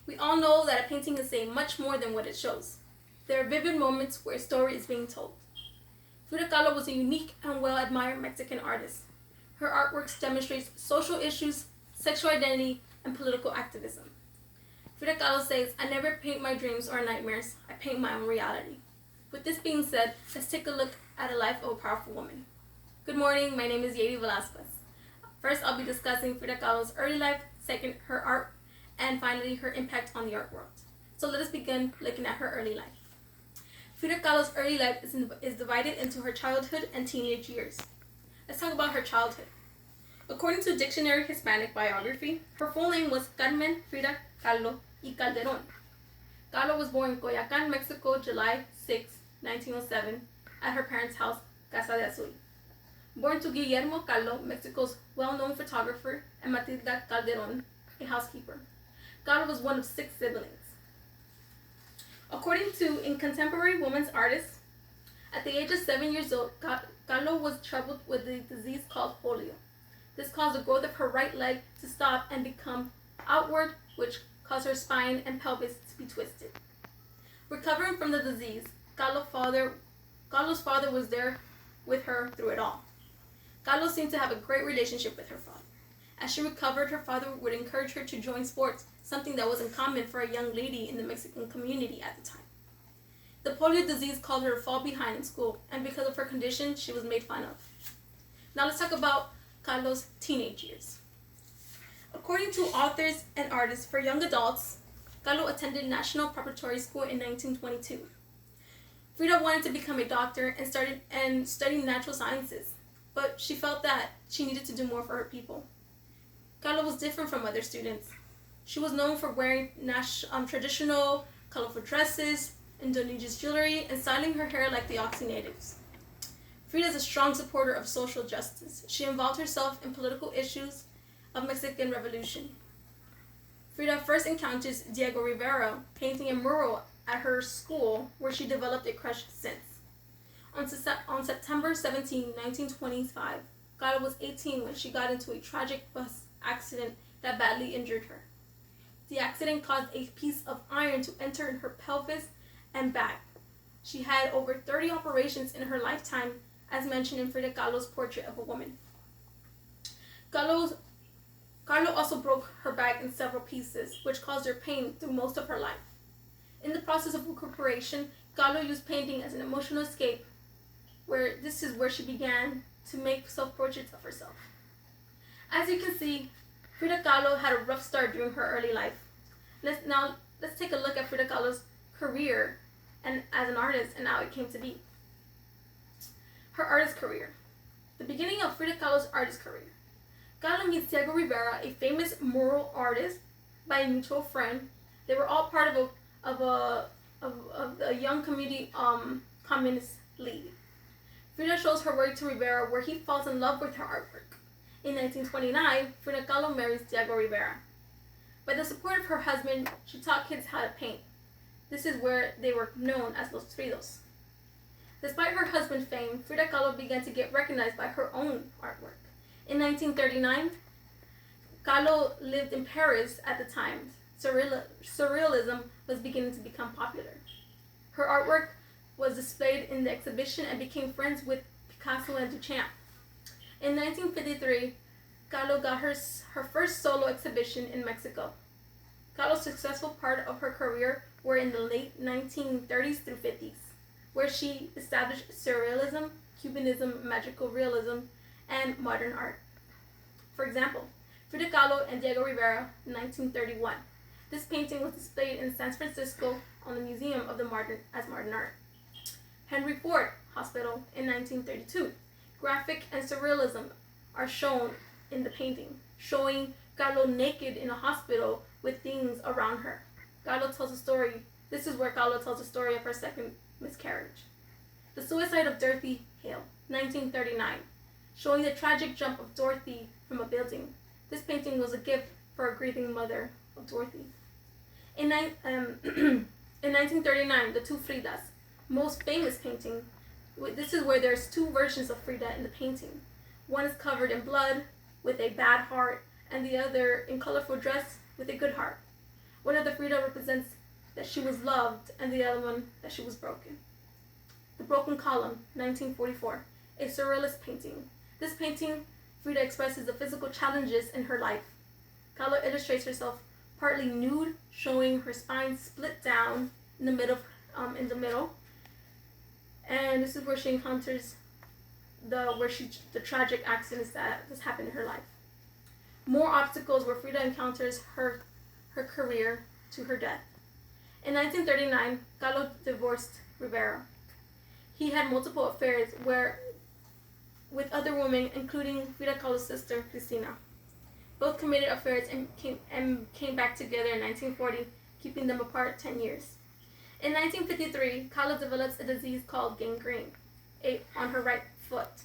We all know that a painting is saying much more than what it shows. There are vivid moments where a story is being told. Frida Kahlo was a unique and well-admired Mexican artist. Her artworks demonstrate social issues, sexual identity, and political activism. Frida Kahlo says, "I never paint my dreams or nightmares, I paint my own reality." With this being said, let's take a look at the life of a powerful woman. Good morning, my name is Yeyry Velasquez. First, I'll be discussing Frida Kahlo's early life, second, her art, and finally, her impact on the art world. So let us begin looking at her early life. Frida Kahlo's early life is divided into her childhood and teenage years. Let's talk about her childhood. According to Dictionary Hispanic Biography, her full name was Carmen Frida Kahlo y Calderón. Kahlo was born in Coyoacán, Mexico, July 6, 1907, at her parents' house, Casa de Azul. Born to Guillermo Kahlo, Mexico's well-known photographer, and Matilda Calderón, a housekeeper. Kahlo was one of 6 siblings. According to In Contemporary Women's Artists, at the age of 7 years old, Kahlo was troubled with a disease called polio. This caused the growth of her right leg to stop and become outward, which caused her spine and pelvis to be twisted. Recovering from the disease, Kahlo's father was there with her through it all. Kahlo seemed to have a great relationship with her father. As she recovered, her father would encourage her to join sports, something that wasn't common for a young lady in the Mexican community at the time. The polio disease caused her to fall behind in school, and because of her condition, she was made fun of. Now let's talk about Kahlo's teenage years. According to authors and artists for young adults, Kahlo attended National Preparatory School in 1922. Frida wanted to become a doctor and study natural sciences, but she felt that she needed to do more for her people. Kahlo was different from other students. She was known for wearing traditional, colorful dresses, indigenous jewelry, and styling her hair like the Oxy natives. Frida is a strong supporter of social justice. She involved herself in political issues of Mexican Revolution. Frida first encounters Diego Rivera painting a mural at her school, where she developed a crush since. On September 17, 1925, Kahlo was 18 when she got into a tragic bus accident that badly injured her. The accident caused a piece of iron to enter in her pelvis and back. She had over 30 operations in her lifetime, as mentioned in Frida Kahlo's Portrait of a Woman. Kahlo also broke her back in several pieces, which caused her pain through most of her life. In the process of recuperation, Kahlo used painting as an emotional escape, where this is where she began to make self-portraits of herself. As you can see, Frida Kahlo had a rough start during her early life. Let's take a look at Frida Kahlo's career and as an artist and how it came to be. Her artist career. The beginning of Frida Kahlo's artist career. Kahlo meets Diego Rivera, a famous mural artist, by a mutual friend. They were all part of a young community communist league. Frida shows her work to Rivera, where he falls in love with her artwork. In 1929, Frida Kahlo marries Diego Rivera. By the support of her husband, she taught kids how to paint. This is where they were known as Los Fridos. Despite her husband's fame, Frida Kahlo began to get recognized by her own artwork. In 1939, Kahlo lived in Paris at the time. Surrealism was beginning to become popular. Her artwork was displayed in the exhibition and became friends with Picasso and Duchamp. In 1953, Kahlo got her first solo exhibition in Mexico. Kahlo's successful part of her career were in the late 1930s through 50s, where she established Surrealism, Cubanism, magical realism, and modern art. For example, Frida Kahlo and Diego Rivera, 1931. This painting was displayed in San Francisco on the Museum of the Modern Art. Henry Ford Hospital in 1932. Graphic and surrealism are shown in the painting, showing Kahlo naked in a hospital with things around her. Kahlo tells a story. This is where Kahlo tells the story of her second miscarriage. The Suicide of Dorothy Hale, 1939, showing the tragic jump of Dorothy from a building. This painting was a gift for a grieving mother of Dorothy. In 1939, the two Fridas, most famous painting. This is where there's 2 versions of Frida in the painting. One is covered in blood with a bad heart, and the other in colorful dress with a good heart. One of the Frida represents that she was loved, and the other one that she was broken. The Broken Column, 1944, a surrealist painting. This painting, Frida expresses the physical challenges in her life. Kahlo illustrates herself partly nude, showing her spine split down in the middle, and this is where she encounters the tragic accidents that has happened in her life. More obstacles where Frida encounters her career to her death. In 1939, Kahlo divorced Rivera. He had multiple affairs with other women, including Frida Kahlo's sister, Cristina. Both committed affairs and came back together in 1940, keeping them apart 10 years. In 1953, Kahlo develops a disease called gangrene on her right foot.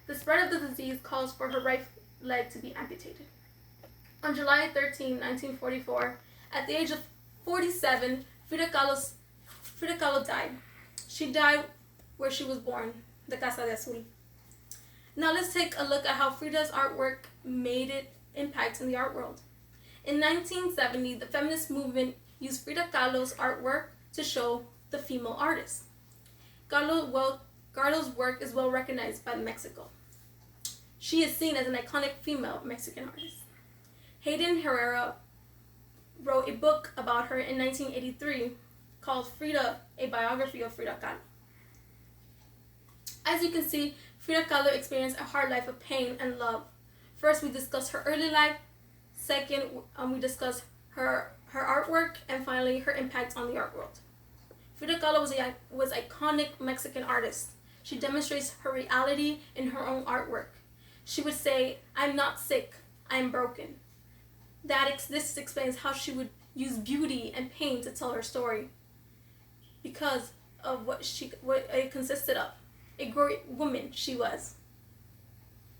The spread of the disease calls for her right leg to be amputated. On July 13, 1944, at the age of 47, Frida Kahlo died. She died where she was born, the Casa de Azul. Now let's take a look at how Frida's artwork made an impact in the art world. In 1970, the feminist movement used Frida Kahlo's artwork to show the female artist. Kahlo's work is well recognized by Mexico. She is seen as an iconic female Mexican artist. Hayden Herrera wrote a book about her in 1983 called Frida, a biography of Frida Kahlo. As you can see, Frida Kahlo experienced a hard life of pain and love. First, we discussed her early life. Second, we discussed her artwork, and finally, her impact on the art world. Frida Kahlo was an iconic Mexican artist. She demonstrates her reality in her own artwork. She would say, "I'm not sick, I'm broken." This explains how she would use beauty and pain to tell her story, because of what it consisted of. A great woman she was.